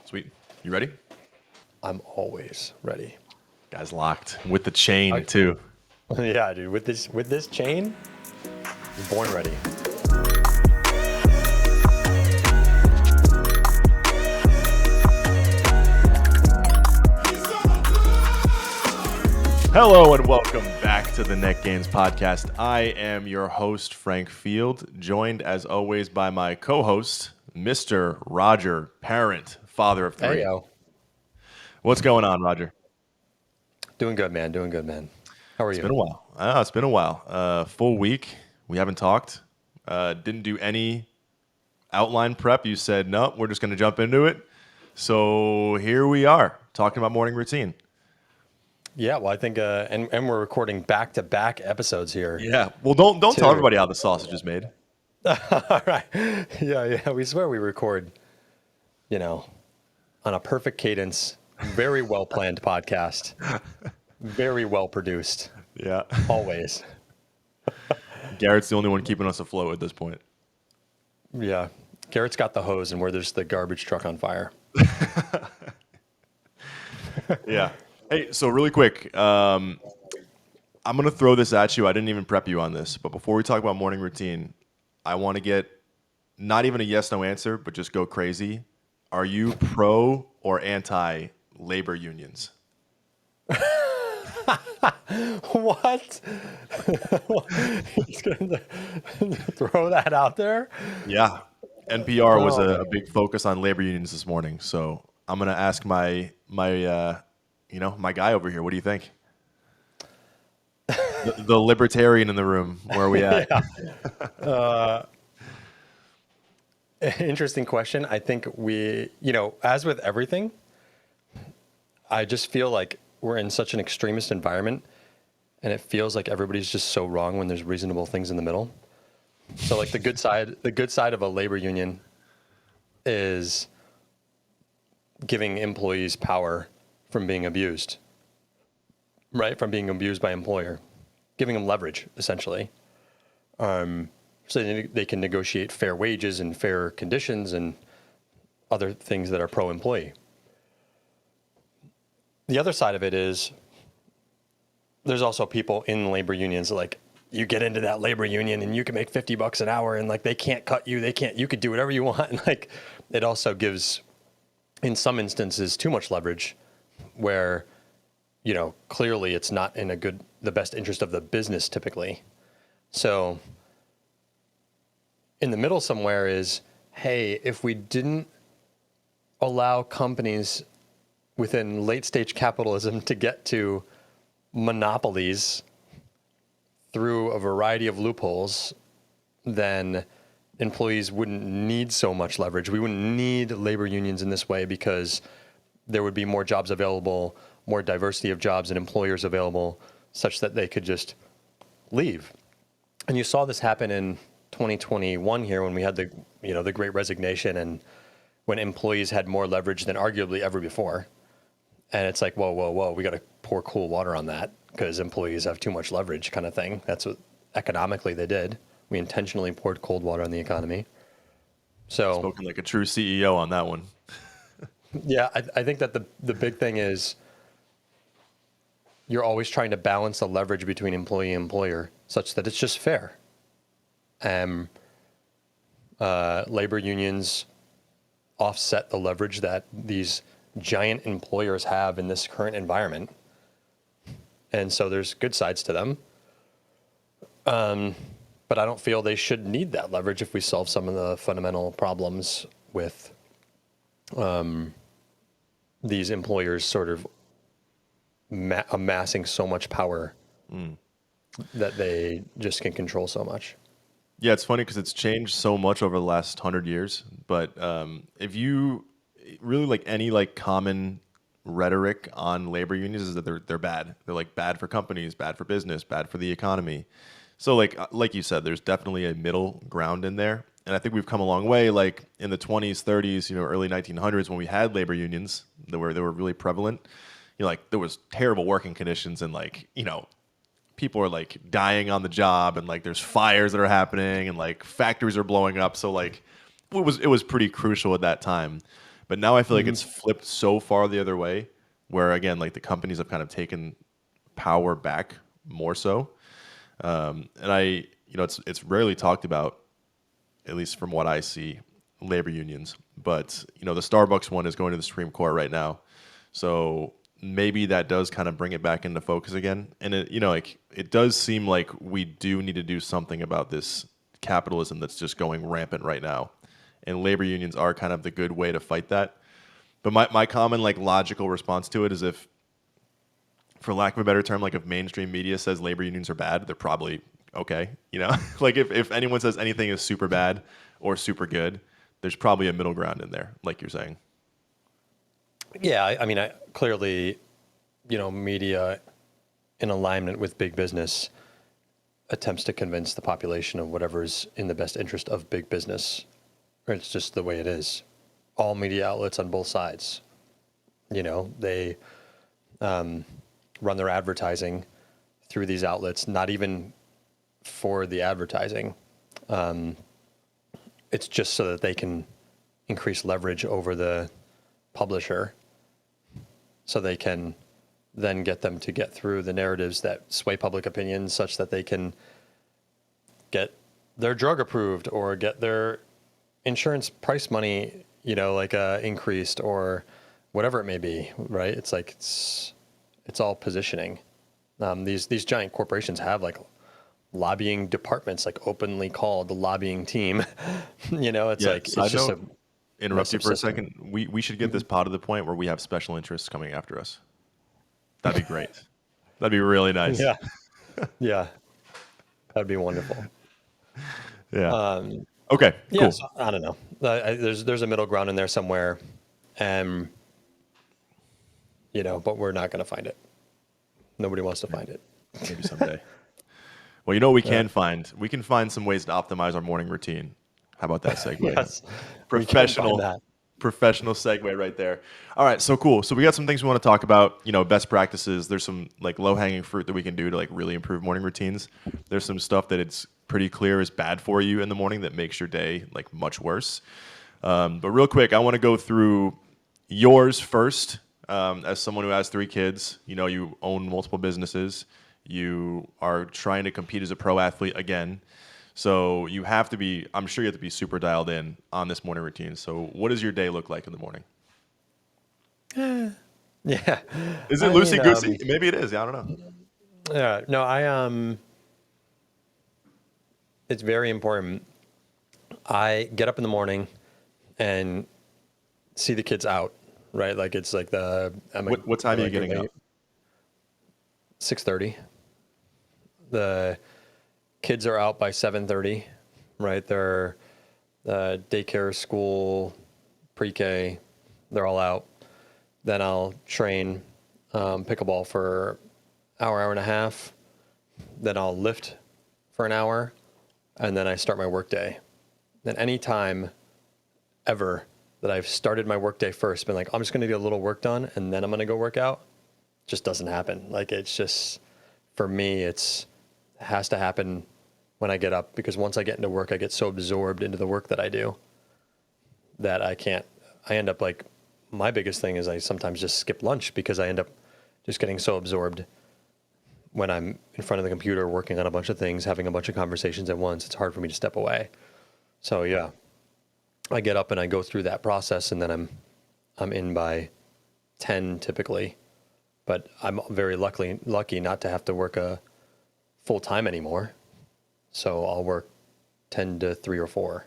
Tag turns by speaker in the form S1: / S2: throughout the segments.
S1: Sweet. You ready?
S2: I'm always ready.
S1: Guys locked with the chain too.
S2: Yeah, dude. With this chain, born ready.
S1: Hello and welcome back to the Net Gains Podcast. I am your host, Frank Field, joined as always by my co-host, Mr. Roger Parent, father of three.
S2: Hey, yo.
S1: What's going on, Roger?
S2: Doing good, man. Doing good, man. How are
S1: It's
S2: you?
S1: been a while. It's been a while. Full week. We haven't talked. Didn't do any outline prep. You said, no, we're just going to jump into it. So here we are talking about morning routine.
S2: Yeah, well, I think, and we're recording back-to-back episodes here.
S1: Yeah. Well, don't tell
S2: Too.
S1: everybody how the sausage is made.
S2: All right. Yeah. We swear we record, on a perfect cadence, very well-planned podcast, very well-produced,
S1: Yeah.
S2: always.
S1: Garrett's the only one keeping us afloat at this point.
S2: Yeah. Garrett's got the hose and where there's the garbage truck on fire.
S1: Yeah. Hey, so really quick, I'm going to throw this at you. I didn't even prep you on this, but before we talk about morning routine, I want to get not even a yes/no answer, but just go crazy. Are you pro or anti labor unions?
S2: What? He's going to throw that out there?
S1: Yeah. NPR was a big focus on labor unions this morning, so I'm going to ask my guy over here. What do you think? The libertarian in the room. Where are we at?
S2: Yeah. Interesting question. I think as with everything, I just feel like we're in such an extremist environment, and it feels like everybody's just so wrong when there's reasonable things in the middle. So, like the good side of a labor union is giving employees power from being abused, right? From being abused by employer, giving them leverage, essentially. So they can negotiate fair wages and fair conditions and other things that are pro-employee. The other side of it is there's also people in labor unions like, you get into that labor union and you can make $50 an hour and like they can't cut you, you could do whatever you want. And like it also gives, in some instances, too much leverage where, clearly it's not in the best interest of the business typically. So in the middle somewhere is, hey, if we didn't allow companies within late stage capitalism to get to monopolies through a variety of loopholes, then employees wouldn't need so much leverage. We wouldn't need labor unions in this way because there would be more jobs available, more diversity of jobs and employers available, such that they could just leave. And you saw this happen in 2021 here when we had the Great Resignation and when employees had more leverage than arguably ever before. And it's like, whoa, we got to pour cool water on that because employees have too much leverage kind of thing. That's what economically they did. We intentionally poured cold water on the economy. So
S1: Spoken like a true CEO on that one.
S2: yeah, I think that the big thing is you're always trying to balance the leverage between employee and employer such that it's just fair. Labor unions offset the leverage that these giant employers have in this current environment. And so there's good sides to them. But I don't feel they should need that leverage if we solve some of the fundamental problems with these employers sort of amassing so much power that they just can control so much.
S1: Yeah, it's funny because it's changed so much over the last 100 years. But if you really like any like common rhetoric on labor unions is that they're bad. They're like bad for companies, bad for business, bad for the economy. So like you said, there's definitely a middle ground in there. And I think we've come a long way. Like in the 20s, 30s, early 1900s when we had labor unions, they were really prevalent. Like there was terrible working conditions and like, people are like dying on the job and like there's fires that are happening and like factories are blowing up. So like it was pretty crucial at that time. But now I feel like it's flipped so far the other way, where again, like the companies have kind of taken power back more so. And it's rarely talked about, at least from what I see, labor unions. But the Starbucks one is going to the Supreme Court right now, so maybe that does kind of bring it back into focus again. And it does seem like we do need to do something about this capitalism that's just going rampant right now, and labor unions are kind of the good way to fight that. But my common like logical response to it is, if, for lack of a better term, like if mainstream media says labor unions are bad, they're probably okay. Like if anyone says anything is super bad or super good, there's probably a middle ground in there, like you're saying.
S2: Yeah, I mean, clearly, media in alignment with big business attempts to convince the population of whatever's in the best interest of big business. It's just the way it is. All media outlets on both sides, they run their advertising through these outlets, not even for the advertising. It's just so that they can increase leverage over the publisher, so they can then get them to get through the narratives that sway public opinion such that they can get their drug approved or get their insurance price money, increased or whatever it may be, right? It's like, it's all positioning. These giant corporations have like lobbying departments, like openly called the lobbying team. It's
S1: Yeah.
S2: like,
S1: Side
S2: it's just
S1: note,
S2: a
S1: interrupt you
S2: massive
S1: for a
S2: system.
S1: second. We should get this pod to the point where we have special interests coming after us. That'd be great. That'd be really nice.
S2: Yeah. Yeah. That'd be wonderful.
S1: Yeah. Okay.
S2: Yeah.
S1: Cool.
S2: So, I don't know. There's a middle ground in there somewhere. And, but we're not going to find it. Nobody wants to find it.
S1: Maybe someday. Well, we can find. We can find some ways to optimize our morning routine. How about that segue?
S2: Yes. We can
S1: Professional,
S2: find that.
S1: professional segue right there. All right, so cool. So we got some things we want to talk about. Best practices. There's some like low hanging fruit that we can do to like really improve morning routines. There's some stuff that it's pretty clear is bad for you in the morning that makes your day like much worse. But real quick, I want to go through yours first. As someone who has 3 kids, you own multiple businesses. You are trying to compete as a pro athlete again. So you have to be, I'm sure you have to be super dialed in on this morning routine. So what does your day look like in the morning?
S2: Yeah.
S1: Is it loosey goosey? Maybe it is. I don't know.
S2: Yeah. No, it's very important. I get up in the morning and see the kids out, right? Like it's like
S1: What time are you getting up?
S2: 6:30. The kids are out by 7:30, right? They're daycare, school, pre-K, they're all out. Then I'll train pickleball for hour and a half. Then I'll lift for an hour, and then I start my work day. Then any time ever that I've started my work day first, been like, I'm just going to get a little work done, and then I'm going to go work out, just doesn't happen. Like it's just, for me, it has to happen when I get up, because once I get into work, I get so absorbed into the work that I do that I end up like, my biggest thing is I sometimes just skip lunch because I end up just getting so absorbed when I'm in front of the computer working on a bunch of things, having a bunch of conversations at once. It's hard for me to step away. So yeah, I get up and I go through that process, and then I'm in by 10 typically, but I'm very lucky not to have to work a full time anymore. So I'll work 10 to 3 or 4,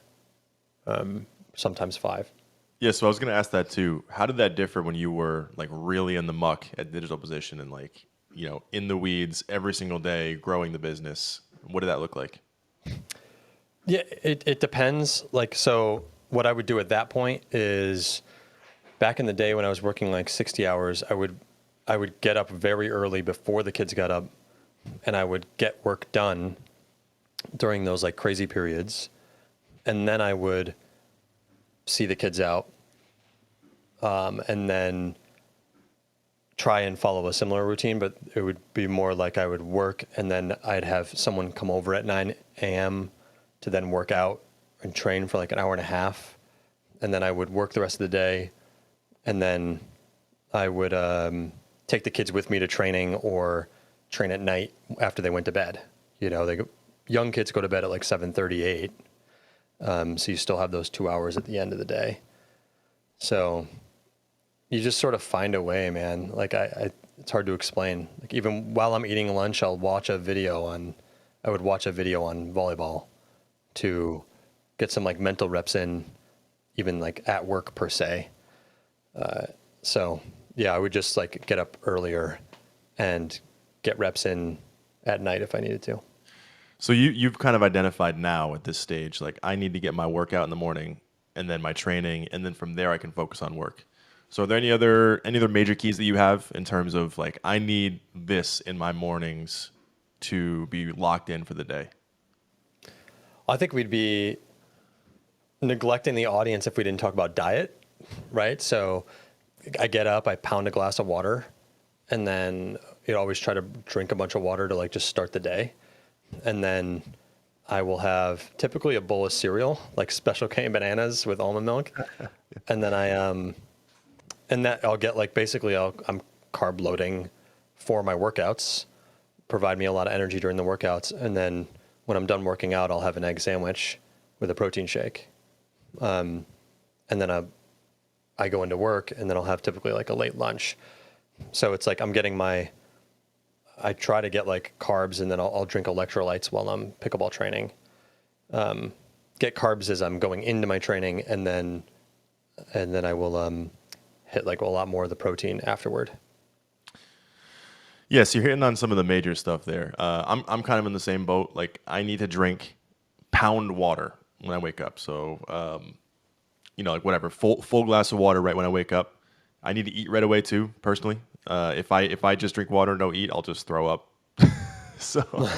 S2: sometimes 5.
S1: Yeah, so I was going to ask that too. How did that differ when you were like really in the muck at Digital Position and like, in the weeds every single day growing the business? What did that look like?
S2: Yeah, it depends. Like, so what I would do at that point is, back in the day when I was working like 60 hours, I would get up very early before the kids got up, and I would get work done during those like crazy periods. And then I would see the kids out, and then try and follow a similar routine, but it would be more like I would work, and then I'd have someone come over at 9 a.m. to then work out and train for like an hour and a half. And then I would work the rest of the day, and then I would take the kids with me to training or train at night after they went to bed. Young kids go to bed at like 7:38, so you still have those 2 hours at the end of the day. So you just sort of find a way, man. Like it's hard to explain. Like even while I'm eating lunch, I would watch a video on volleyball to get some like mental reps in, even like at work per se. So yeah, I would just like get up earlier and get reps in at night if I needed to.
S1: So you've kind of identified now at this stage, like I need to get my workout in the morning and then my training, and then from there I can focus on work. So are there any other major keys that you have in terms of like I need this in my mornings to be locked in for the day?
S2: I think we'd be neglecting the audience if we didn't talk about diet, right? So I get up, I pound a glass of water, and then always try to drink a bunch of water to like just start the day. And then I will have typically a bowl of cereal, like Special K bananas with almond milk. And then and that I'll get like basically I'm carb loading for my workouts, provide me a lot of energy during the workouts. And then when I'm done working out, I'll have an egg sandwich with a protein shake. And then I go into work, and then I'll have typically like a late lunch. So it's like I try to get like carbs, and then I'll drink electrolytes while I'm pickleball training. Get carbs as I'm going into my training, and then I will hit like a lot more of the protein afterward.
S1: Yes, you're hitting on some of the major stuff there. I'm kind of in the same boat. Like I need to drink pound water when I wake up. So like whatever, full glass of water right when I wake up. I need to eat right away too, personally. If I just drink water, no eat, I'll just throw up. So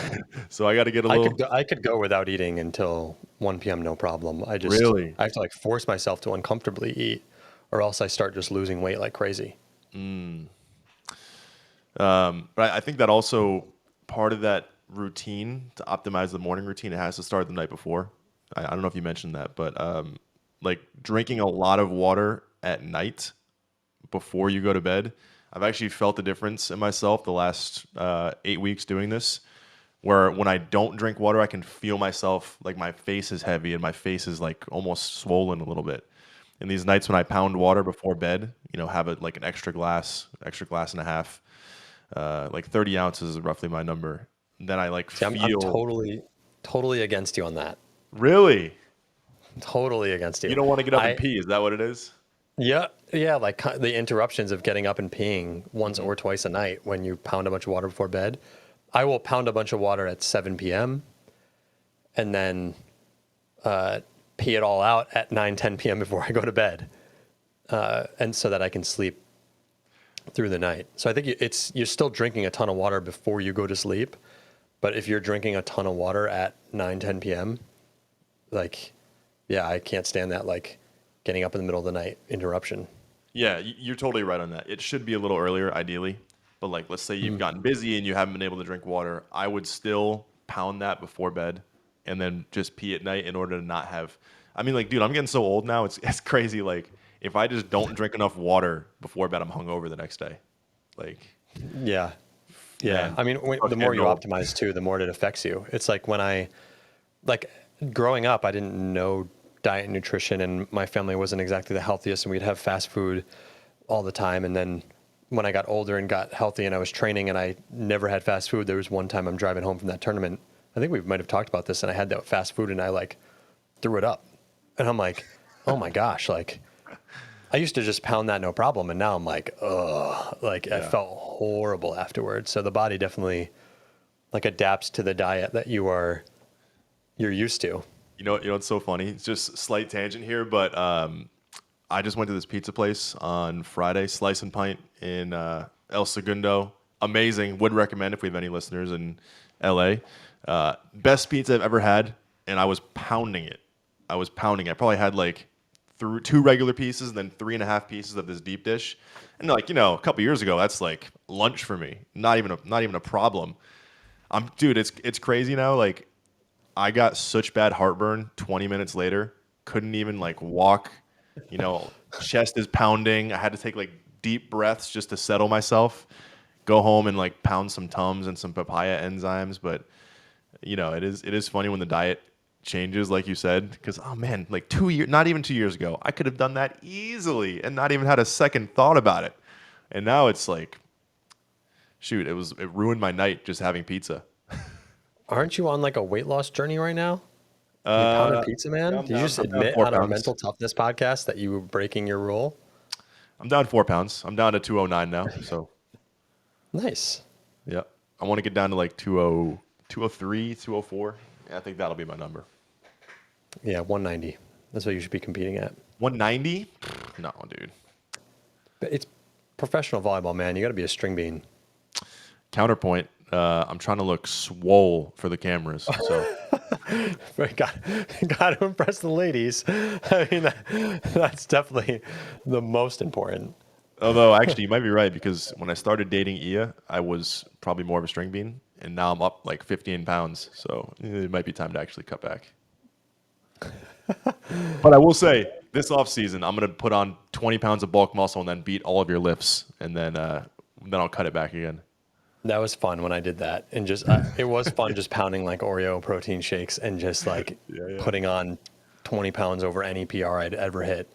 S1: so I got to get a little.
S2: I could go without eating until 1 p.m. no problem.
S1: Really.
S2: I have to like force myself to uncomfortably eat, or else I start just losing weight like crazy.
S1: But I think that also part of that routine to optimize the morning routine, it has to start the night before. I don't know if you mentioned that, but like drinking a lot of water at night before you go to bed, I've actually felt the difference in myself the last 8 weeks doing this. Where when I don't drink water, I can feel myself like my face is heavy and my face is like almost swollen a little bit. And these nights when I pound water before bed, have it like an extra glass and a half, like 30 ounces is roughly my number. Then I like
S2: See, I'm
S1: feel
S2: totally against you on that.
S1: really.
S2: Totally against
S1: You
S2: you.
S1: don't want to get up and
S2: I
S1: pee. Is that what it is?
S2: Yeah, like the interruptions of getting up and peeing once
S1: Hmm.
S2: or twice a night when you pound a bunch of water before bed. I will pound a bunch of water at 7 p.m. and then pee it all out at 9, 10 p.m. before I go to bed, and so that I can sleep through the night. So I think you're still drinking a ton of water before you go to sleep, but if you're drinking a ton of water at 9, 10 p.m., like, yeah, I can't stand that, like getting up in the middle of the night interruption.
S1: Yeah, you're totally right on that. It should be a little earlier, ideally. But like, let's say you've
S2: Mm.
S1: gotten busy and you haven't been able to drink water. I would still pound that before bed, and then just pee at night in order to not have. I mean, like, dude, I'm getting so old now. It's crazy. Like, if I just don't drink enough water before bed, I'm hungover the next day. Like,
S2: Yeah. Yeah.
S1: man,
S2: I mean, the
S1: fucking
S2: more you
S1: no.
S2: optimize too, the more it affects you. It's like like growing up, I didn't know diet and nutrition, and my family wasn't exactly the healthiest, and we'd have fast food all the time. And then when I got older and got healthy and I was training and I never had fast food, there was one time I'm driving home from that tournament. I think we might have talked about this, and I had that fast food and I like threw it up. And I'm like, oh my gosh, like I used to just pound that no problem. And now I'm like, ugh, like I
S1: Yeah.
S2: felt horrible afterwards. So the body definitely like adapts to the diet that you're used to.
S1: What's so funny? It's just slight tangent here, but I just went to this pizza place on Friday, Slice and Pint in El Segundo. Amazing. Would recommend if we have any listeners in LA. Best pizza I've ever had, and I was pounding it. I was pounding it. I probably had like two regular pieces and then 3.5 pieces of this deep dish. And like, a couple years ago, that's like lunch for me. Not even a problem. Dude, it's crazy now. Like I got such bad heartburn 20 minutes later. Couldn't even like walk. You know, chest is pounding. I had to take like deep breaths just to settle myself. Go home and like pound some Tums and some papaya enzymes. But you know, it is funny when the diet changes, like you said, because oh man, like 2 years, not even 2 years ago, I could have done that easily and not even had a second thought about it. And now it's like, shoot, it ruined my night just having pizza.
S2: Aren't you on like a weight loss journey right now? You pounding
S1: Uh,
S2: pizza,
S1: yeah,
S2: man?
S1: I'm
S2: Did you
S1: down.
S2: just
S1: I'm down
S2: admit
S1: four
S2: on our
S1: pounds.
S2: mental toughness podcast that you were breaking your rule?
S1: I'm down 4 pounds. I'm down to 209 now. So
S2: Nice.
S1: yeah, I want to get down to like 20, 203, 204. Yeah, I think that'll be my number.
S2: Yeah, 190. That's what you should be competing at.
S1: 190? No, dude.
S2: But it's professional volleyball, man. You got to be a string bean.
S1: Counterpoint. I'm trying to look swole for the cameras. So
S2: got, got to impress the ladies. I mean, that's definitely the most important.
S1: although actually you might be right because when I started dating Ia, I was probably more of a string bean, and now I'm up like 15 pounds. So it might be time to actually cut back. But I will say this off season, I'm gonna put on 20 pounds of bulk muscle and then beat all of your lifts, and then I'll cut it back again.
S2: That was fun when I did that. And just, it was fun just pounding like Oreo protein shakes and just like
S1: Yeah, yeah.
S2: putting on 20 pounds over any PR I'd ever hit.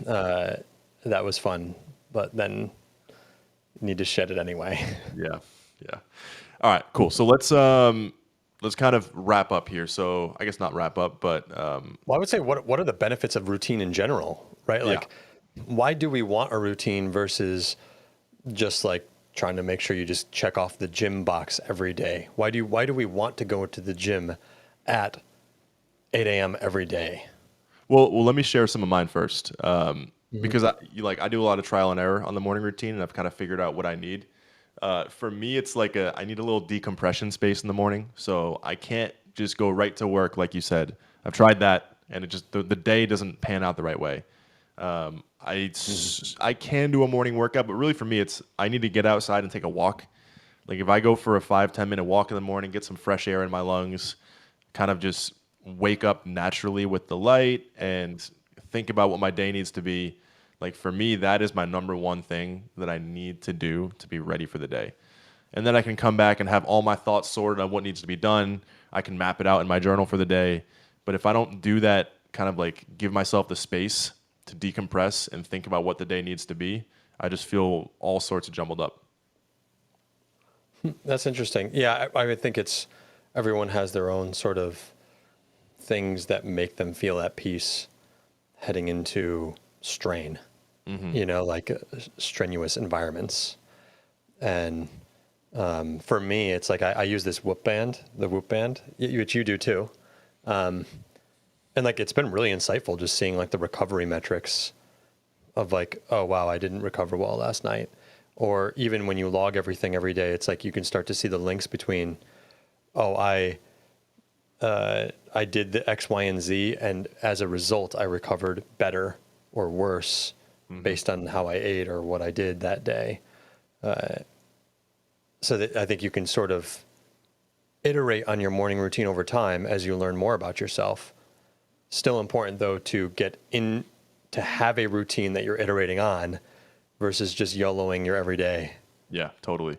S2: That was fun. But then need to shed it anyway.
S1: Yeah, yeah. All right, cool. So let's kind of wrap up here. So I guess not wrap up, but
S2: Well, I would say, what are the benefits of routine in general, right?
S1: yeah.
S2: Like, why do we want a routine versus just like trying to make sure you just check off the gym box every day? Why do we want to go to the gym at 8 a.m. every day?
S1: Well, let me share some of mine first, because I do a lot of trial and error on the morning routine, and I've kind of figured out what I need. For me, it's like I need a little decompression space in the morning, so I can't just go right to work like you said. I've tried that, and the day doesn't pan out the right way. I can do a morning workout, but really for me, it's I need to get outside and take a walk. Like if I go for a 5-10 minute walk in the morning, get some fresh air in my lungs, kind of just wake up naturally with the light and think about what my day needs to be. Like for me, that is my number one thing that I need to do to be ready for the day. And then I can come back and have all my thoughts sorted on what needs to be done. I can map it out in my journal for the day. But if I don't do that, kind of like give myself the space to decompress and think about what the day needs to be, I just feel all sorts of jumbled up.
S2: That's interesting. Yeah, I would think it's everyone has their own sort of things that make them feel at peace heading into strain, like strenuous environments. And for me, it's like I use this the Whoop band, which you do too. And like it's been really insightful just seeing like the recovery metrics of like, oh wow, I didn't recover well last night. Or even when you log everything every day, it's like you can start to see the links between, oh, I did the X, Y, and Z, and as a result, I recovered better or worse based on how I ate or what I did that day. So that I think you can sort of iterate on your morning routine over time as you learn more about yourself. Still important though to get in to have a routine that you're iterating on versus just YOLOing your everyday.
S1: Yeah, totally.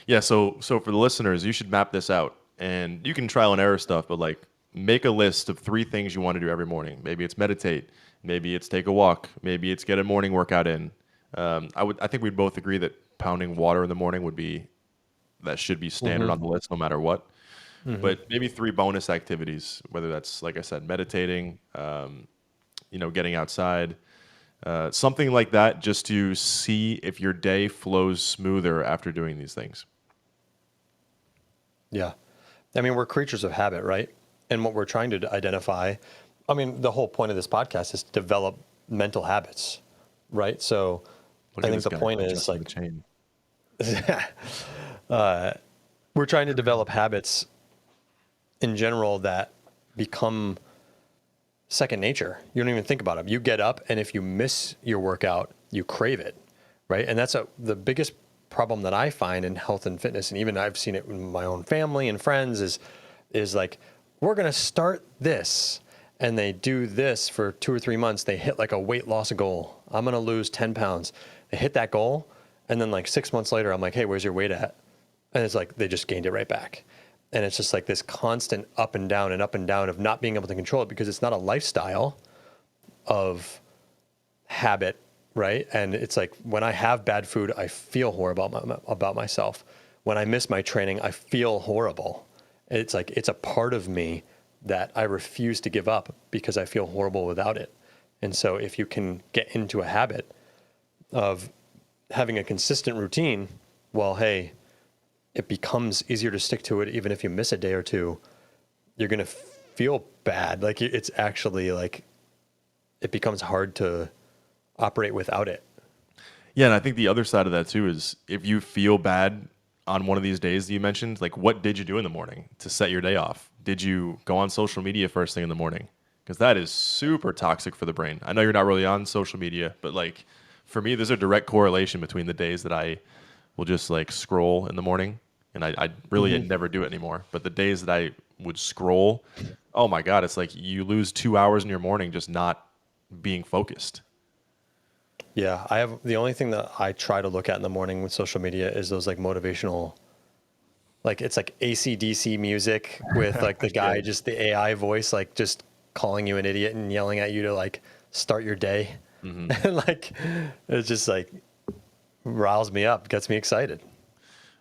S1: Yeah, so for the listeners, you should map this out, and you can trial and error stuff, but like make a list of 3 things you want to do every morning. Maybe it's meditate, maybe it's take a walk, maybe it's get a morning workout in. I think we'd both agree that pounding water in the morning that should be standard on the list no matter what. But maybe 3 bonus activities, whether that's like I said, meditating, getting outside, something like that, just to see if your day flows smoother after doing these things.
S2: Yeah. I mean, we're creatures of habit, right? And what we're trying to identify, I mean, the whole point of this podcast is to develop mental habits, right? So
S1: Look
S2: I
S1: at
S2: think
S1: this
S2: the
S1: guy
S2: point is
S1: adjusting
S2: like,
S1: the chain.
S2: we're trying to develop habits in general that become second nature. You don't even think about them. You get up, and if you miss your workout, you crave it, right? And that's the biggest problem that I find in health and fitness, and even I've seen it in my own family and friends is like we're gonna start this, and they do this for 2 or 3 months, they hit like a weight loss goal. I'm going to lose 10 pounds. They hit that goal. And then like 6 months later, I'm like, hey, where's your weight at? And it's like, they just gained it right back. And it's just like this constant up and down and up and down of not being able to control it, because it's not a lifestyle of habit, right? And it's like when I have bad food, I feel horrible about myself. When I miss my training, I feel horrible. It's like it's a part of me that I refuse to give up because I feel horrible without it. And so if you can get into a habit of having a consistent routine, well, hey, it becomes easier to stick to it even if you miss a day or two. You're going to feel bad. Like it's actually like it becomes hard to operate without it.
S1: Yeah, and I think the other side of that too is if you feel bad on one of these days that you mentioned, like what did you do in the morning to set your day off? Did you go on social media first thing in the morning? Because that is super toxic for the brain. I know you're not really on social media, but like for me, there's a direct correlation between the days that I will just like scroll in the morning, and I really never do it anymore. But the days that I would scroll, oh my God, it's like you lose 2 hours in your morning just not being focused.
S2: Yeah, I have the only thing that I try to look at in the morning with social media is those like motivational, like it's like AC/DC music with like the guy,
S1: Good.
S2: just the AI voice, like just calling you an idiot and yelling at you to like start your day. And like it's just like riles me up, gets me excited.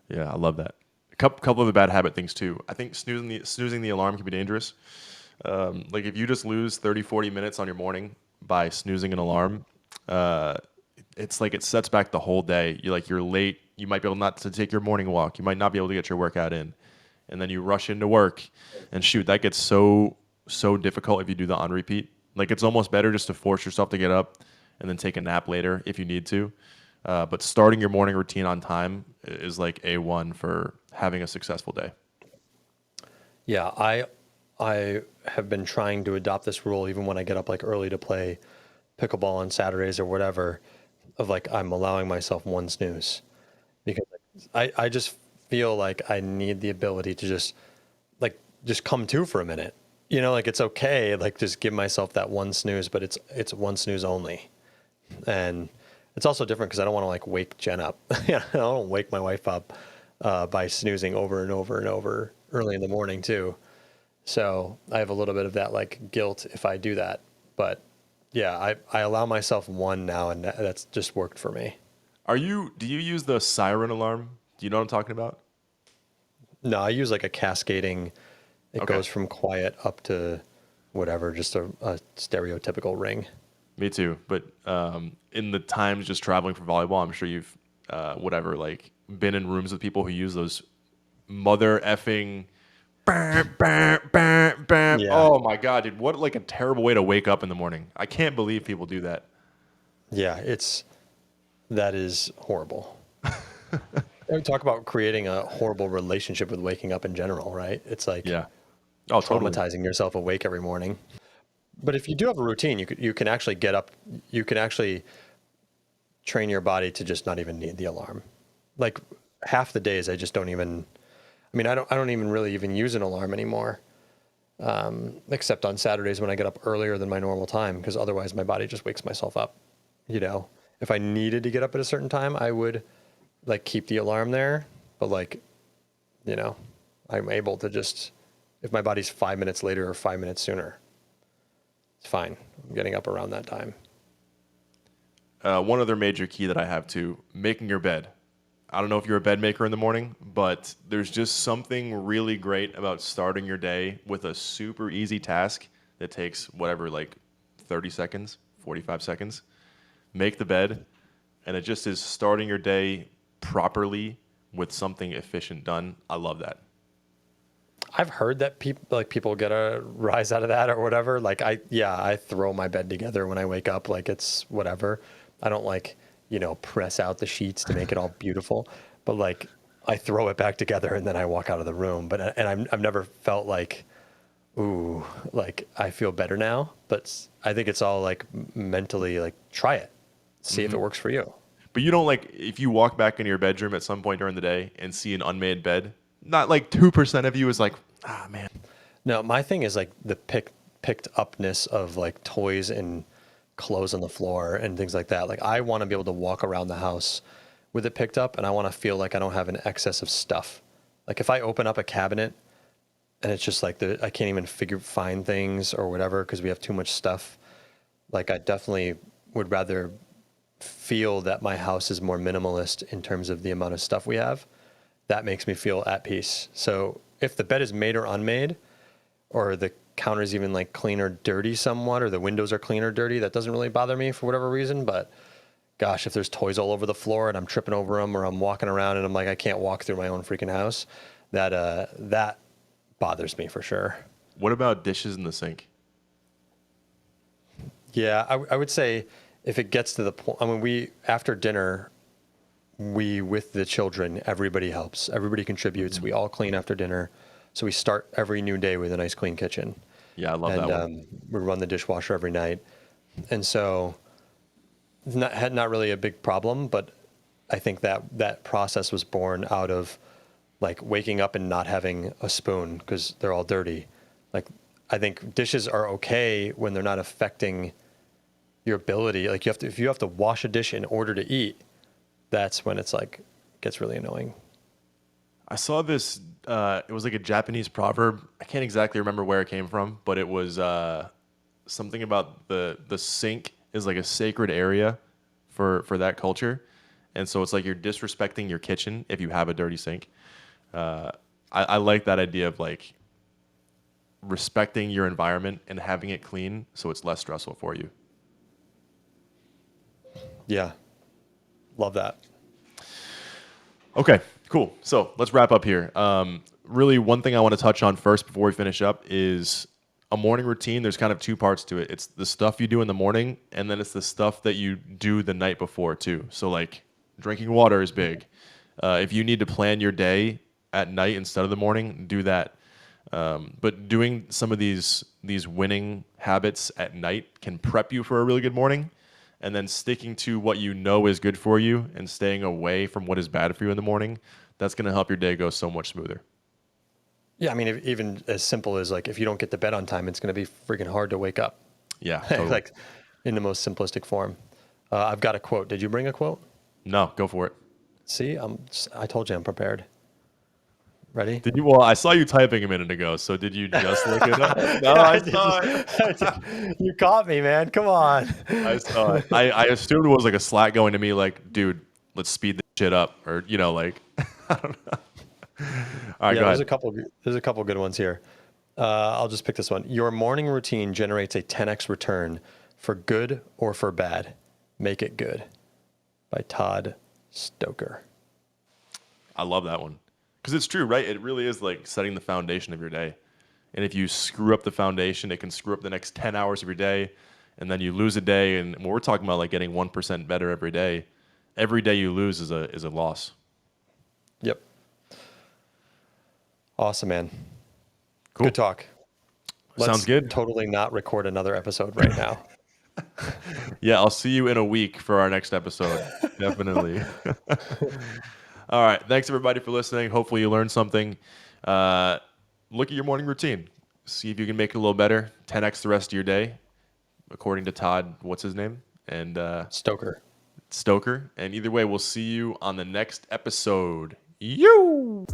S1: Yeah, I love that. A couple of the bad habit things too. I think snoozing the alarm can be dangerous. Like if you just lose 30, 40 minutes on your morning by snoozing an alarm, uh, it's like it sets back the whole day. You're late. You might be able not to take your morning walk. You might not be able to get your workout in, and then you rush into work, and shoot, that gets so difficult if you do that on repeat. Like it's almost better just to force yourself to get up and then take a nap later if you need to. But starting your morning routine on time is like A1 for having a successful day.
S2: Yeah, I have been trying to adopt this rule even when I get up like early to play pickleball on Saturdays or whatever, of like I'm allowing myself one snooze, because I just feel like I need the ability to just come to for a minute. You know, like it's okay, like just give myself that one snooze, but it's one snooze only. And it's also different because I don't want to like wake Jen up. Yeah, I don't wake my wife up by snoozing over and over and over early in the morning too. So I have a little bit of that like guilt if I do that. But yeah, I allow myself one now, and that's just worked for me.
S1: Do you use the siren alarm? Do you know what I'm talking about?
S2: No, I use like a cascading, it
S1: Okay.
S2: goes from quiet up to whatever, just a stereotypical ring.
S1: Me too. But in the times just traveling for volleyball, I'm sure you've whatever like been in rooms with people who use those mother effing. Bam, bam, bam, bam.
S2: Yeah.
S1: Oh my God, dude! What like a terrible way to wake up in the morning. I can't believe people do that.
S2: Yeah, that is horrible. And we talk about creating a horrible relationship with waking up in general, right? It's like
S1: Yeah. Oh, totally.
S2: traumatizing yourself awake every morning. But if you do have a routine, you can actually get up, you can actually train your body to just not even need the alarm. Like half the days I just don't even, I mean, I don't even really even use an alarm anymore. Except on Saturdays when I get up earlier than my normal time, because otherwise my body just wakes myself up. You know, if I needed to get up at a certain time, I would like keep the alarm there, but like, you know, I'm able to just, if my body's 5 minutes later or 5 minutes sooner, it's fine. I'm getting up around that time.
S1: One other major key that I have too, making your bed. I don't know if you're a bed maker in the morning, but there's just something really great about starting your day with a super easy task that takes whatever, like 30 seconds, 45 seconds. Make the bed, and it just is starting your day properly with something efficient done. I love that.
S2: I've heard that people get a rise out of that or whatever. Like I throw my bed together when I wake up. Like it's whatever. I don't like, press out the sheets to make it all beautiful, but like I throw it back together and then I walk out of the room. I've never felt like, ooh, like I feel better now. But I think it's all like mentally, like try it, see if it works for you.
S1: But you don't like if you walk back into your bedroom at some point during the day and see an unmade bed, not like 2% of you is like, ah man.
S2: No, my thing is like the picked upness of like toys and clothes on the floor and things like that. Like I want to be able to walk around the house with it picked up, and I want to feel like I don't have an excess of stuff. Like if I open up a cabinet and it's just like I can't even find things or whatever because we have too much stuff. Like I definitely would rather feel that my house is more minimalist in terms of the amount of stuff we have. That makes me feel at peace. So if the bed is made or unmade, or the counter's even like clean or dirty somewhat, or the windows are clean or dirty, that doesn't really bother me for whatever reason. But gosh, if there's toys all over the floor and I'm tripping over them, or I'm walking around and I'm like, I can't walk through my own freaking house, that bothers me for sure.
S1: What about dishes in the sink?
S2: Yeah, I would say if it gets to the point, I mean, after dinner, with the children, everybody helps, everybody contributes. We all clean after dinner. So we start every new day with a nice clean kitchen.
S1: Yeah, I love
S2: And
S1: that one.
S2: we run the dishwasher every night. And so it's not really a big problem, but I think that process was born out of like waking up and not having a spoon because they're all dirty. Like I think dishes are okay when they're not affecting your ability. Like if you have to wash a dish in order to eat, that's when it's like gets really annoying.
S1: I saw this. It was like a Japanese proverb. I can't exactly remember where it came from, but it was something about the sink is like a sacred area for that culture, and so it's like you're disrespecting your kitchen if you have a dirty sink. I like that idea of like respecting your environment and having it clean, so it's less stressful for you.
S2: Yeah. Love that.
S1: Okay, cool. So let's wrap up here. Really, one thing I want to touch on first before we finish up is a morning routine. There's kind of two parts to it. It's the stuff you do in the morning, and then it's the stuff that you do the night before too. So like drinking water is big. If you need to plan your day at night instead of the morning, do that. But doing some of these winning habits at night can prep you for a really good morning. And then sticking to what you know is good for you and staying away from what is bad for you in the morning, that's going to help your day go so much smoother.
S2: Yeah, I mean, even as simple as like if you don't get to bed on time, it's going to be freaking hard to wake up.
S1: Yeah, totally.
S2: Like in the most simplistic form. I've got a quote. Did you bring a quote?
S1: No, go for it.
S2: See, I told you I'm prepared. Ready?
S1: Did you? Well, I saw you typing a minute ago. So did you just look it up? No,
S2: Yeah,
S1: I saw it.
S2: I did. You caught me, man. Come on.
S1: I saw it. I assumed it was like a Slack going to me, like, dude, let's speed this shit up, or like, I don't know. All right,
S2: Yeah,
S1: go
S2: there's
S1: ahead.
S2: a couple good ones here. I'll just pick this one. Your morning routine generates a 10x return for good or for bad. Make it good. By Todd Stoker.
S1: I love that one because it's true, right? It really is like setting the foundation of your day. And if you screw up the foundation, it can screw up the next 10 hours of your day. And then you lose a day. And when we're talking about like getting 1% better every day you lose is a loss.
S2: Yep. Awesome, man.
S1: Cool.
S2: Good talk.
S1: Sounds good.
S2: Totally not record another episode right now.
S1: Yeah, I'll see you in a week for our next episode. Definitely. All right. Thanks, everybody, for listening. Hopefully you learned something. Look at your morning routine. See if you can make it a little better. 10x the rest of your day, according to Todd. What's his name? And
S2: Stoker.
S1: Stoker. And either way, we'll see you on the next episode. You.